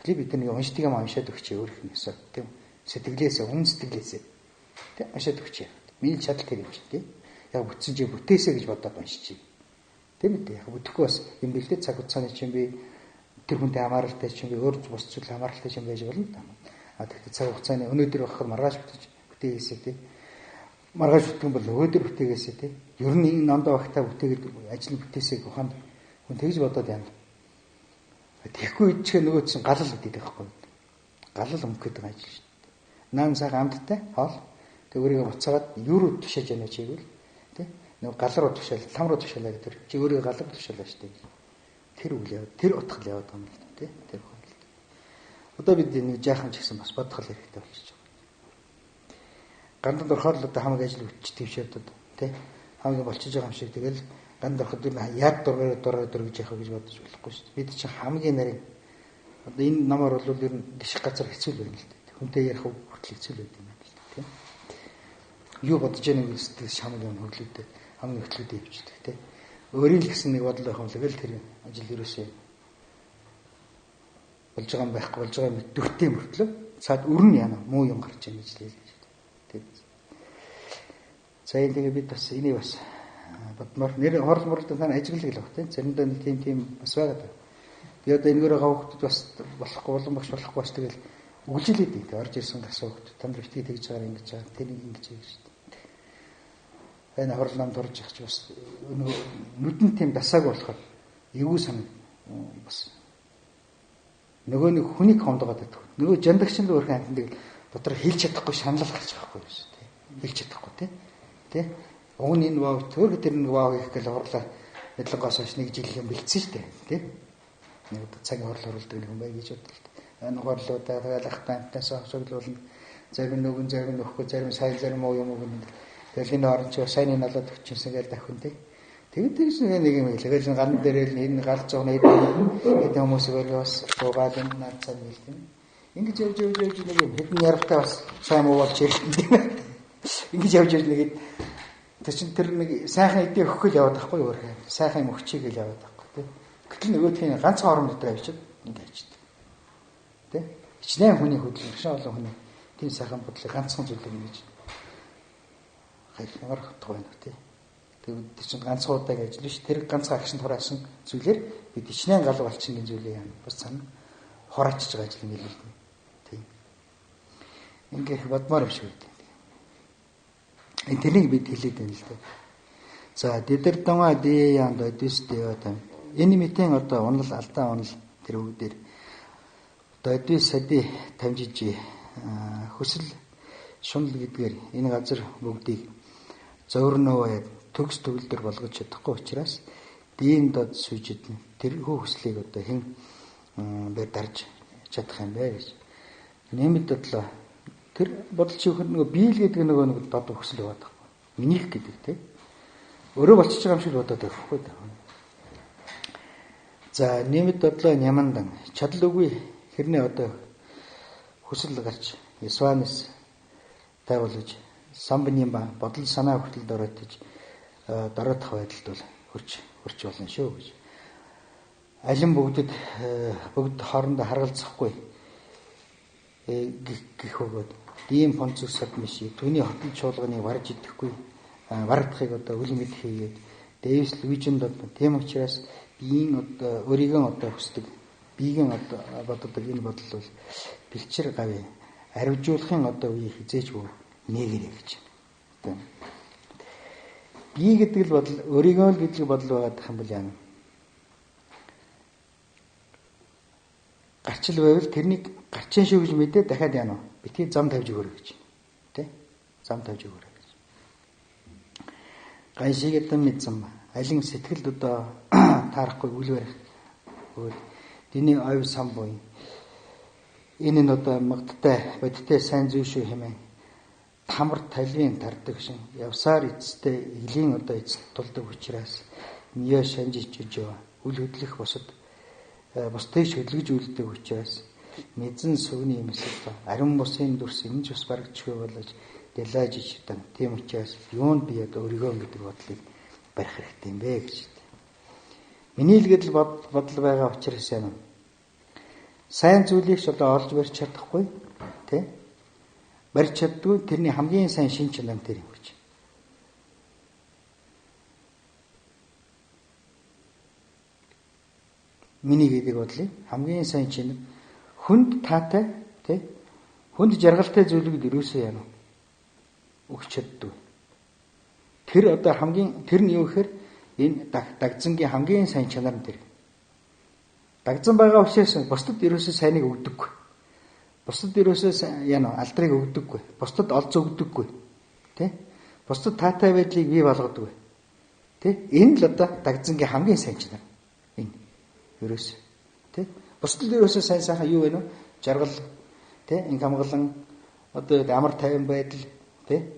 A: Эхлээ бид нэг уншдаг юм уншаад өгчээ өөрийнх нь өсөө тийм сэтгэлээсээ хүн сэтгэлээсээ тийм уншаад өгчээ. Миний чадал тэр юм чинь тийм яг бүтсэн чи бүтээсэй гэж бодоод уншчихъя. Тийм үү? Яг бүтэхгүй бас юм бэлдээ цаг хугацааны чинь би тэр хүнтэй хамааралтай чинь би өөр бус зүйл хамааралтай чинь байж болно та. А тэгэхээр цаг хугацааны өнөөдөр байхад маргааш бүтээгээсэй тийм маргааш бүтгэн бол өнөөдөр бүтээгээсэй тийм ер нь энэ ондоо багтаа бүтээгээд ажил бүтээсэй ухаанд хүн тэгж бодоод яана. Тэгэхгүй ичгээ нөгөө чинь галал гэдэг байхгүй. Галал өнгөд байгаа ажил шүү дээ. Наан сайхан амттай хоол. Тэг өөрийгөө буцаагаад юу руу тушааж яана чийгэл. Тэ? Нөгөө гал руу тушаал, лам руу тушаалаа гэдэг. Чи өөрийгөө гал руу тушаалаа шүү дээ. Тэр үйл яваад, тэр утгал яваад байгаа юм л дээ. Тэр хөл. Одоо бид нэг жаахан ч гэсэн бас бодгол хэрэгтэй болчихж байгаа. Гандад орохоор л одоо хамаг ажил үтчихдээ шийдэд тэ? Хамгийн болчихж байгаа юм шиг тэгэл ганд ороход яг дураар гэж яхаа гэж бодож болохгүй шүү дээ. Бид чинь хамгийн нарийн одоо энэ намаар бол ер нь гიშг газар хэцүү байна л дээ. Хүнтэй ярих хүртэл хэцүү байд юм байна л дээ. Тийм. Юу бодож яах нэг сэтгэл шамаг юм хөглөдөд хамгийн хөтлөд явчихдаг тийм. Өөрийн л гэсэн нэг бодол байх юм л гэл тэр ажил ерөөсөө болж байгаа юм байхгүй болж байгаа мэдвэртэй мөртлөө цаад өрн яана муу юм гарч ийн гэж хэлээ. Тийм. За энэ бид бас энийг бас бодмоор нэр хорлол мөрлөд тань ажиглал гэх тийм заримдаа нэг тийм бас байгаа. Би одоо энэгээр байгаа хүмүүс бас болохгүй болон багш болохгүй бас тэгэл үгэлжилээд дээ. Орж ирсэн гасаа хүмүүс танд битгий тэгж байгаа ингэж байгаа. Тэр ингэж байгаа шүү дээ. Энэ хорлолд орж явах ч бас нүдэн тийм дасааг болохоор эвгүй санаг бас нөгөө нэг хүнийг хомдоод байдаг. Нөгөө жандагчин л өөрхөн амтныг дотор хэлж чадахгүй шаналл гарч байгаа байхгүй юу тийм. Хэлж чадахгүй тийм. Уг нь энэ вав төрх тэр нэг вав их гэл орлоо мэдлэгээс хойш нэг жил юм бэлдсэн шүү дээ тийм. Нэг цагийн хорлол оруулдаг нэг юм бай гэж бодлоо. Энэ хорлуудаа тэгэл ахтантаас хосоглуулна. Зарим нөгөн зарим нөхгүй зарим сайн зарим уу юм уу гэнэ. Тэгэл энэ орон чи сайн налаад өччихсэн гээл дахин тийм. Тэгээд тэгж нэг юм хэлгээл ган дээрэл энэ гал зогно эд хүмүүс өөрөөс суугаад наад цаа хэлдэг. Ингэж явж нэг юм хэдэн яравтай бас сайн уу болж ирсэн. Ингэж явж нэг тэр чин тэр нэг сайхан эдээ өгөх л яваад байхгүй юу өөрөө. Сайхан юм өгчийг л яваад байхгүй тийм. Гэтэл нөгөөдхийн ганцхан орон дотор авчид ингэ авчид. Тийм. Хичнээн хүний хөдөлгөөн шаа олон хүний тийм сайхан бодлыг ганцхан зүйлийг ингэж хайр хатдаг байна тийм. Тэгээд тэр чин ганцхан удааг ажиллана ш. Тэр ганцхан агшин тураасан зүйлээр бид хичнээн гал болчихсон гин зүйлээ яа. Бас цаана хороочж байгаа ажил юм хэлээ. Тийм. Ингээ бодмоор юм шиг үү. Тэнийг бид хэлээд байна л дээ. За дэдэр донга дэ яанд өдөстэй одоо энэ мэтэн одоо унал алдаа унал тэр үг дээр одоо эдийн сади тамжиж хүсэл шунал гэдгээр энэ газар бүгдийг зөөрнөө төгс төгөлдөр болгож чадахгүй учраас дийн дод сүжид тэрхүү хүслийг одоо хэн дарж чадах юм бэ гэж. Нэмэт бодлоо тэр бодолч ихэд нөгөө биел гэдэг нөгөө дод хүсэл яваад байна. Минийх гэдэг тийм. Өөрөө болчихж байгаа юм шиг бодоод байхгүй даа. За нэмэт бодлоо нямандан чадал үгүй хэрнээ одоо хүсэл гарч Исванис тайвуулж самбны ба бодол санаа хүртэл дороотж дараадах байдалд бол хурж болно шүү гэж. Алин бүгд хоорондоо харгалзахгүй гэх өгөөд ийм фонцос садмиши түүний хотын чуулганыг варж идэхгүй вардахыг одоо үл мэд хийгээд Дэвис Луижинд тийм учраас биеийн одоо өөрийгөө одоо хүсдэг биеийн одоо боддог энэ бодол бол бэлчээр гавь аривжуулахын одоо үе хизээж нээгэрэй гэж. Тийм. Бие гэдэг л бодол өөрийгөө л гэдэг бодол байгаад их юм бол яана. Гарчил байвал тэрнийг гарчин шүү гэж мэдээ дахиад яана. Битгий зам тавьж өгөөрэй гэж. Тэ? Зам тавьж өгөөрэй гэж. Гайшигэд мэдсэн алин сэтгэлд одоо таарахгүй үлвэр. Дины ойв сан буй. Энэ нь одоо магдтай бодиттой сайн зүйл шүү хэмээн тамар талын тардаг шин явсаар эцтэй элийн одоо эцэд тулдаг учраас миё шанжиж өжөө үл хөдлөх бусдыг хөдөлгөж үлддэг учраас мэдэн сүгний юмсэл ариун бусын дүрс энэ ч бас барагчгүй болж дэлааж ичтэн тийм учраас юунд би яг өөрийгөө гэдэг бодлыг барих хэрэгтэй юм бэ гэж. Миний л гэдэл бодол байгаа учраас юм. Сайн зүйлийг ч одоо олж барьж чадахгүй тий барьж чаддгүй тэрний хамгийн сайн шин чанар тэр юм гэж. Миний гэдэг бодлыг хамгийн сайн чанар хүнд таатай тий хүнд жаргалтай зүйлүүд юусоо яана өгч чаддгүй. Тэр одоо хамгийн тэр нь юу гэхээр энэ дагзангийн хамгийн сайн чанар нь тэр. Дагзан байгаа учраас бусдад юусоо сайныг өгдөггүй. Бусдад юусоо яана алдрыг өгдөггүй. Бусдад олз өгдөггүй. Тэ? Бусдад таатай байдлыг бий болгодоггүй. Тэ? Энэ л одоо дагзангийн хамгийн сайн чанар. Энэ юусоо. Тэ? Бусдад юусоо сайн сайхан юу вэ нэ? Жаргал, тэ? Инх хамглан одоо амар тайван байдал, тэ?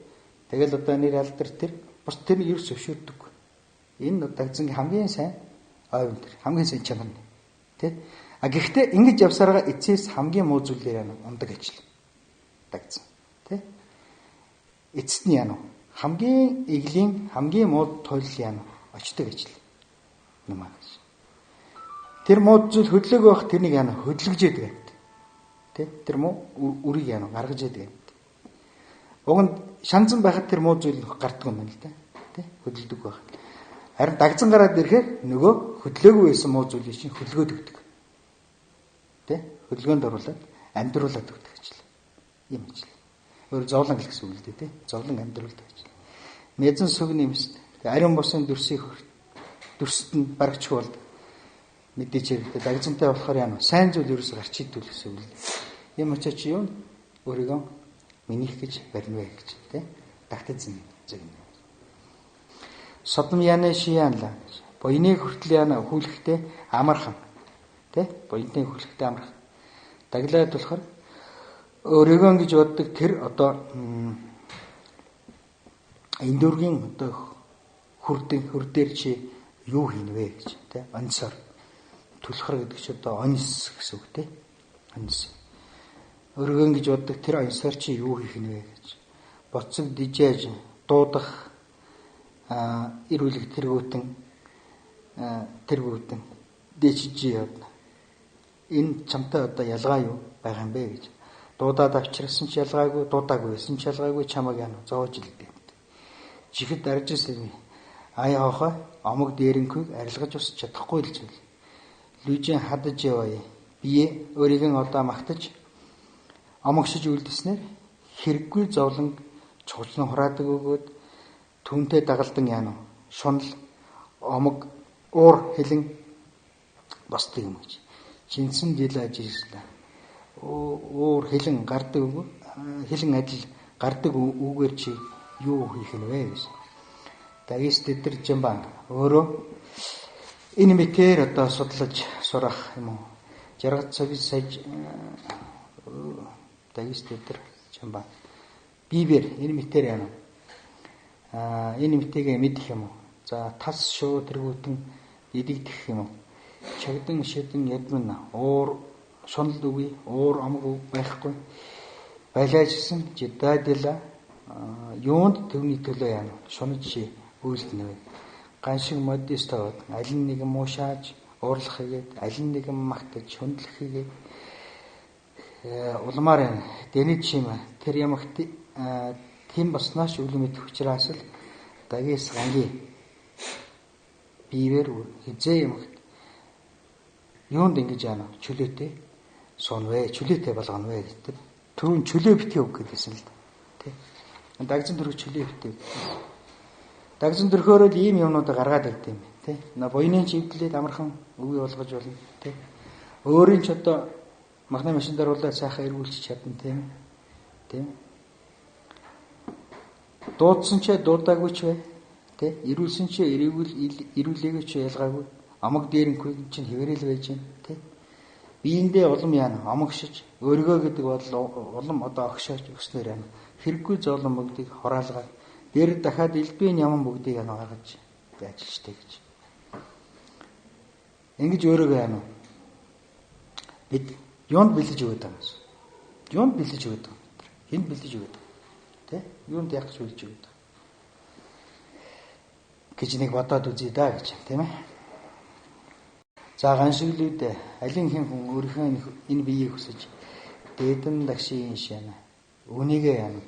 A: Тэгэл одоо нэр алдар тэр бус тэр нь юус зөвшөөрдөггүй. Энэ дагзангийн хамгийн сайн ойн тэр хамгийн сайн чанар. Тэ? А гэхдээ ингэж явсараа эцэс хамгийн муу зүйлээр яана ундаг ажил. Дагцсан. Тэ? Эцэст нь яана хамгийн эглийн хамгийн муу тойл яана очдог ажил. Нэмаа гэж. Тэр муу зүйл хөдлөг байх тэрнийг яана хөдлөжээд байна. Тэ? Тэр муу үрийг яана гаргаж яадаг юм. Уг нь шанзан байхад тэр муу зүйл гарддаг юм байна л да. Тэ? Хөдөлдөг байх. Харин дагцсан гараад ирэхээр нөгөө хөдлөөгүй байсан муу зүйлийг чинь хөдөлгөөд өгдөг. Тэ? Хөдөлгөөнд оруулаад амьдруулад өгдөг ажил. Ийм ажил. Өөр зовлон гэсэн үг л дээ, тэ? Зовлон амьдруулдаг ажил. Мэзэн сүг нэмэст ариун бусын дүрсэд нь барагчгүй болдог. Мэдээч хэрэгтэй дагзантай болохоор яана сайн зүйл ерөөс гарч идвэл гэсэн үг л. Ийм учраас чи юу өөрийгөө минийх гэж барина вэ гэж, тэ? Тагтацсан зүг юм. Содом яна шиянла. Боёныг хүртэл яана хүлэхтэй амархан. Тэ? Боёнтын хүлэхтэй амархан. Таглаад болохоор өөрийгөө гэж боддог тэр одоо энэ дөргийн одоо хүрдээр чи юу хийнэ вэ гэж, тэ? Онцоор түлхэр гэдэг чи одоо онс гэсэн үг, тэ? Онс. Өөрийгөө гэж боддог тэр онсоор чи юу хийх нь вэ гэж. Боцог дижээж дуудах ирүүлэх тэргүүтэн дээчиж явна. Энэ чамтай одоо ялгаа юу байгаа юм бэ гэж. Дуудаад авчирсан ч ялгаагүй, дуудаагүй байсан ч ялгаагүй чамаг яана зоож илдэг. Чихэд аржсэн аяа хаа омог дээрэнхийг арилгаж ус чадахгүй л зүйл. Лүжин хадаж яваа. Бие өөрийгөө одоо магтаж омогшиж үлдэснээр хэрэггүй зовлон чухалсан хураадаг өгөөд түнтэй дагалдан яана шунал омог уур хилэн босдог юм гэж. Шинсэн дил ажиллаа. өөр хэлэн гардаг үг хэлэн адил гардаг үгээр чи юу хийх нь вэ гэж. Дагис дэдэр жамбан өөрөө энэ мэтэр одоо судлаж сурах юм уу? Жаргал цагт саж дагис дэдэр жамбан бибер энэ мэтэр яана. Энэ мэтэгээ мэдэх юм уу? За тас шуу тэргүүтэн идэгдэх юм уу? Чагдан шидэн ядман уур шунал үгүй уур амг байхгүй байлаажсэн жидадила юунд төвний төлөө яана шунаж үйлдэнэ вэ? Ганшиг модистод аль нэгэн муушааж уурлах хийгээд аль нэгэн магтаж хөндлөх хийгээд улмаар энэ дэнэд шим тэр ямагт тийм баснаач үлэмэт хүчраас л дагис ганги бивэр хизээ ямагт юунд ингэж яана чөлөөтэй сонвэ чөлөөтэй болгоно вэ гэдэг түрүүн чөлөө битгий үг гэдээсэн л да тий дагзан төрөх чөлөө битгий дагзан төрхөөрөө л ийм юмнуудыг гаргаад ирд юм тий на буйнын чивдлээд амархан үгүй болгож болно тий өөрийн ч одоо махны машин даруулаад сайхан эргүүлчих чадна тийм дуудсан ч дуудаагүй ч бай тий эрүүлсэн ч эрүүлээгүй ч ялгаагүй амаг дээрэнгүй чинь хэвэрэл байж байна тий биендээ улам яана амагшиж өргөө гэдэг бол улам одоо огшоож өснөр яана хэрэггүй зоолон бүгдийг хораалгаад дээр дахиад элбийн яман бүгдийг яана гаргаж байж штэ гэж ингэж өөрөөгөө яана бид юунд бэлдэж өгöd байгаа юм. Юунд бэлдэж өгöd байгаа юм. Энд бэлдэж өгöd. Тэ? Юунд яг ч бэлдэж өгöd. Гэж нэг бодоод үзье да гэж, тийм ээ. За ганшиглүүд алин хэн хүн өөрийнхөө энэ биеийг хүсэж дээдэн дагшийн шана. Үүнийгээ яана.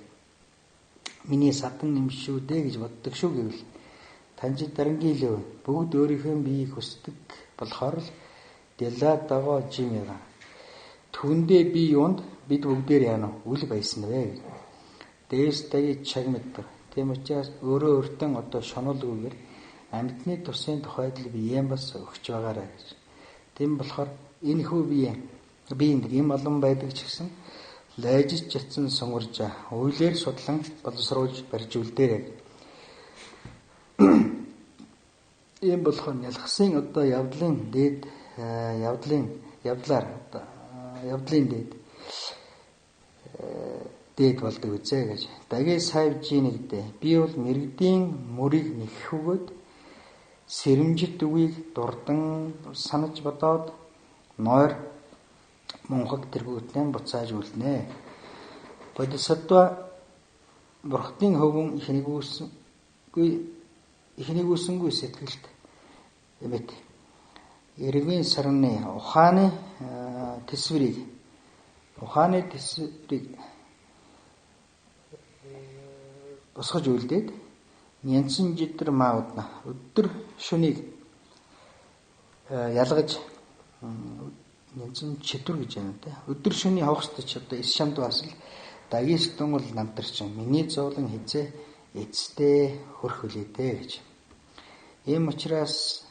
A: Миний садан юм шүү дээ гэж боддог шүү гэвэл танжид дарангийн лөө бүгд өөрийнхөө биеийг хүсдэг болохоор л дэла дагоо жимэра. Түүндээ би юунд бид бүгдээр яана үл байсан вэ? Дээстэйг чаг мэддэг. Тийм учраас өөрөө өөртөө одоо шонулгүйгээр амьтны тусын тухайд л би юм бас өгч байгаарай гэж. Тийм болохоор энэ хүү биеинд юм олон байдаг ч гэсэн лайжиж чадсан сонгорж үйлээр судлан боловсруулж барьж үлдээрэй. Ийм болохоор ялгсан одоо явдлын дээд явдлаар явдлын дээд болдог үзээ гэж. Дагийн сайвж нэгдэ. Би бол мэрэгдийн мөрийг нэхэх өгөөд сэрэмжит үгийг дурдан санаж бодоод нойр мунхаг тэргүүтнээ буцааж үлднэ. Бодисатва бурхтын хөвөн ихнийгүйсэнгүй сэтгэлд эмэт эргийн сарны ухааны тэсвэрийг босгож үлдээд нянцэн жидэр маудна өдөр шөнийг ялгаж нянцэн чөтөр гэж байна те өдөр шөний хавхстч одоо ис шамд басал дагис дунгал намтарчин миний зовлон хизээ эцтэй хөрх үлээдэ гэж. Ийм учраас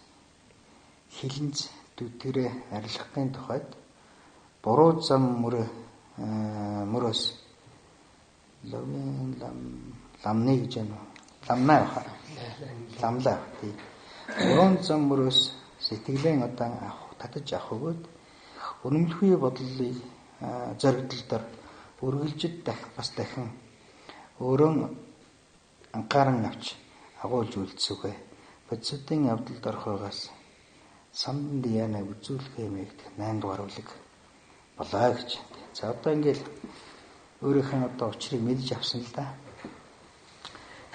A: хилэнц дүтгэрэ арилгахын тухайд буруу зам мөрөөс ламны гэж байна. Ламнаа баха. Ламлаа. Буруу зам мөрөөс сэтгэлийн удаан татаж авах өгөөд үнэмлэхүй бодлыг зоригдлоор үргэлжид бас дахин өөрөө анхааран авч агуулж үлдсэвэ. Бодисуудын явдалд орохоогоос самд яана үзүүлэх юм гэдэг 8 дугаар бүлэг болоо гэж. За одоо ингээл өөрийнхөө одоо учрыг мэдж авсан л да.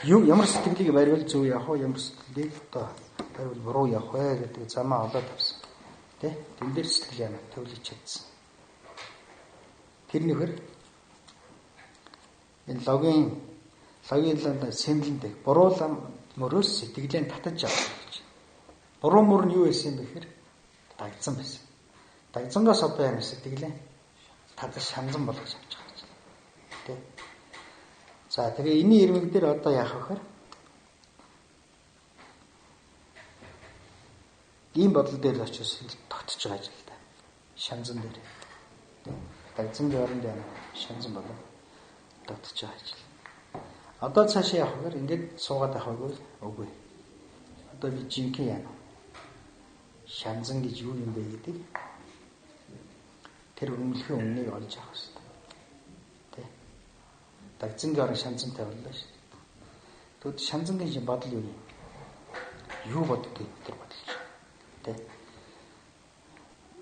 A: Ямар сэтгэлийг бариул зөв явах вэ? Ямар сэтгэлийг одоо бариул буруу явах вэ гэдэг замаа олоод авсан. Тэ? Тэн дээр сэтгэл яана төвлөж чадсан. Тэр нөхөр энэ логийн сэнлэнд буруу лам мөрөөс сэтгэлээ татаж авах гэж. Буруу мөр нь юу байсан бэ гэхээр дагцсан байсан. Дагцсангаас одоо яана сэтгэлээ татаж шанзан болгож авч байгаа гэж. Тэ. За тэгээ энэний ирмэг дээр одоо яах вэ гэхээр ийм бодол дээр л очиж тогтож байгаа юм л да. Шанзан дээр. дагзангийн оронд яана шанзан болоо тогтож байгаа ажил. Одоо цаашаа явахаар ингээд суугаад авахгүй үгүй. Одоо би жинхэнэ яана. Шанзан гэж юу юм бэ гэдэг тэр өмнөхийн өмнөнийг олж авах хэрэгтэй. Тэ. Дагзангийн орон шанзантай боллоо шүү дээ. Тэгвэл шанзангийн бодол юу юм? Юу боддог тэр бодолч. Тэ.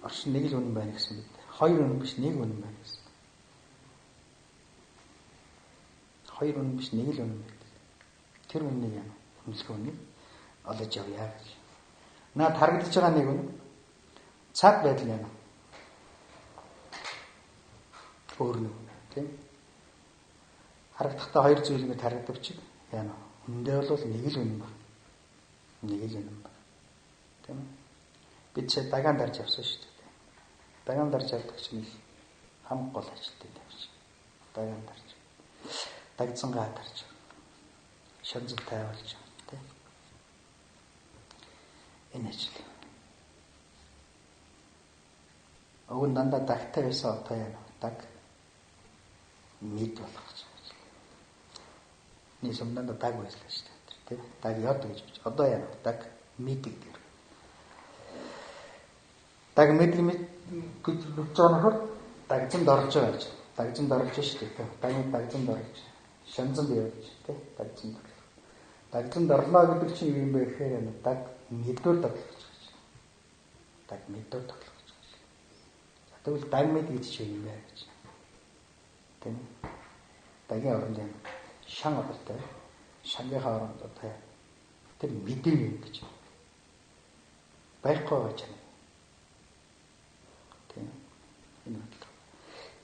A: Орчин нэг л үнэн байна гэсэн мэт. Хоёр үнэн биш нэг үнэн байна гэсэн. Хоёр үнэн биш нэг л үнэн байна. Тэр үннийг яана. Өмнөхийн үннийг олж авъя гэж. Наад харагдаж байгаа нэг үнэн цаг байдал яана. Өөр нэг тийм. Харагдахдаа хоёр зүйл ингэ харагдав чи яана. Үндэ бол нэг л үнэн байна. Нэг л үнэн байна. Тийм. Бид ч дагаан дарж авсан шүү дээ. Дагаан дарж авдаг чинь хам гол ажилттай тавьчих. Дагаан дарж. Дагцангаа дарж. Шанзантай болж тийм. Энэ ажил. Огон дандаа дагтай байсан одоо яана. Даг мэд болох гэж байна. Нийс өмнө даг байсан шүү дээ. Тийм. Даг яд гэж байна. Одоо яана. Даг мэдэг гэр. Даг мэдэг гэж бодсонохор дагзанд орж байгаа гэж. Дагзанд орж шүү дээ. Дагзанд орж. Шанзанд явж тийм. Дагзанд орлоо. Дагзанд орлоо гэдэг чинь юу юм бэ гэхээр яана. Даг мэдвэр тоглож байгаа. Даг мэдвэр тоглож байгаа. Тэгвэл даг мэд гэж чи юм бэ гэж. Тийм. Дагийн оронд яана. Шан оролтой. Шангийнхаа оронд одоо тэр мэдээ юм гэж. Байхгүй гэж байна. Тийм. Энэ бодлоо.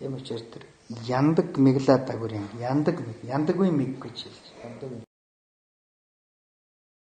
A: Ямар ч тэр яндаг миглаа дагвар юм. Яндаг миг гэж хэлж. Яндаг